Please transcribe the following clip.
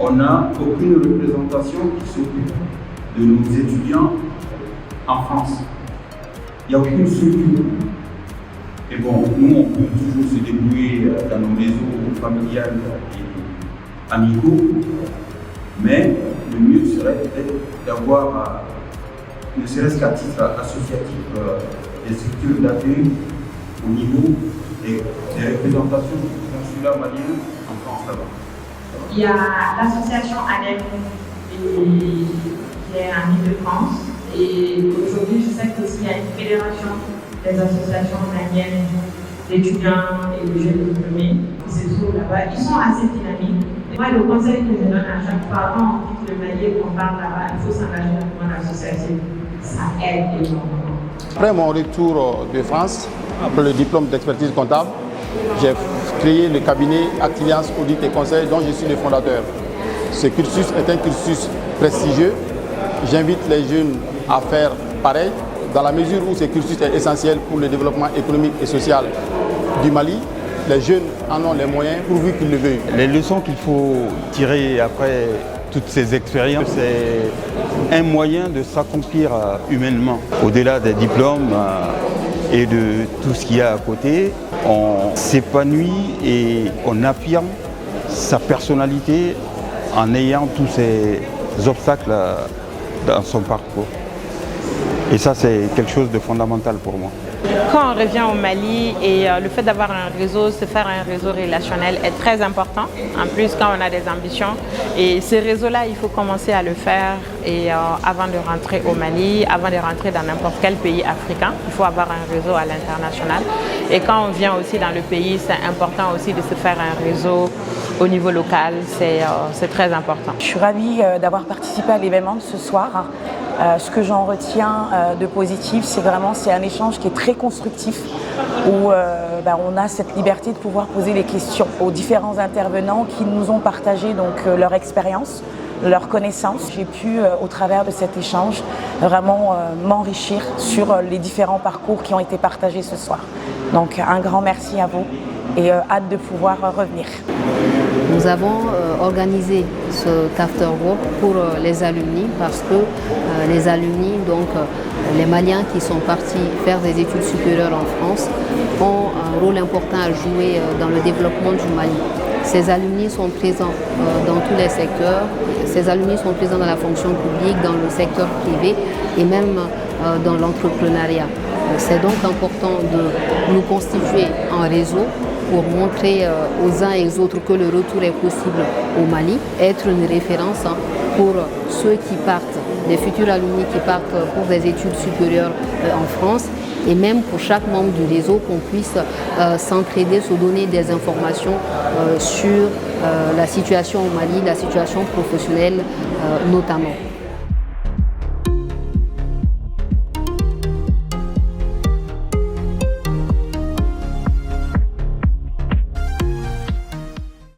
on n'a aucune représentation qui s'occupe de nos étudiants en France. Il n'y a aucune structure. Et bon, nous, on peut toujours se débrouiller dans nos réseaux familiales et amicaux, mais le mieux serait peut-être d'avoir, ne serait-ce qu'à titre associatif, des structures d'accueil au niveau des représentations du consulat malien en France là-bas. Il y a l'association ANEP qui est en Ile-de-France, et aujourd'hui je sais qu'il y a une fédération des associations maliennes d'étudiants et de jeunes diplômés qui se trouvent là-bas. Ils sont assez dynamiques. Moi, le conseil que je donne à chaque fois, quand on quitte le Mali et qu'on part là-bas, il faut s'engager dans une association. Ça aide énormément. Après mon retour de France, après le diplôme d'expertise comptable, j'ai créé le cabinet Actiliance Audit et Conseil dont je suis le fondateur. Ce cursus est un cursus prestigieux. J'invite les jeunes à faire pareil, dans la mesure où ce cursus est essentiel pour le développement économique et social du Mali. Les jeunes en ont les moyens pourvu qu'ils le veuillent. Les leçons qu'il faut tirer après toutes ces expériences, c'est un moyen de s'accomplir humainement. Au-delà des diplômes et de tout ce qu'il y a à côté, on s'épanouit et on affirme sa personnalité en ayant tous ces obstacles dans son parcours. Et ça, c'est quelque chose de fondamental pour moi. Quand on revient au Mali, et le fait d'avoir un réseau, se faire un réseau relationnel est très important. En plus, quand on a des ambitions. Et ce réseau-là, il faut commencer à le faire avant de rentrer au Mali, avant de rentrer dans n'importe quel pays africain. Il faut avoir un réseau à l'international. Et quand on vient aussi dans le pays, c'est important aussi de se faire un réseau au niveau local. C'est très important. Je suis ravie d'avoir participé à l'événement de ce soir. Ce que j'en retiens de positif, c'est un échange qui est très constructif, où on a cette liberté de pouvoir poser les questions aux différents intervenants qui nous ont partagé leur expérience, leurs connaissances. J'ai pu, au travers de cet échange, vraiment m'enrichir sur les différents parcours qui ont été partagés ce soir. Donc un grand merci à vous et hâte de pouvoir revenir. Nous avons organisé cet after-work pour les alumni parce que les alumni, donc les Maliens qui sont partis faire des études supérieures en France, ont un rôle important à jouer dans le développement du Mali. Ces alumni sont présents dans tous les secteurs, ces alumni sont présents dans la fonction publique, dans le secteur privé et même dans l'entrepreneuriat. C'est donc important de nous constituer en réseau pour montrer aux uns et aux autres que le retour est possible au Mali, être une référence pour ceux qui partent, les futurs alumni qui partent pour des études supérieures en France, et même pour chaque membre du réseau qu'on puisse s'entraider, se donner des informations sur la situation au Mali, la situation professionnelle notamment.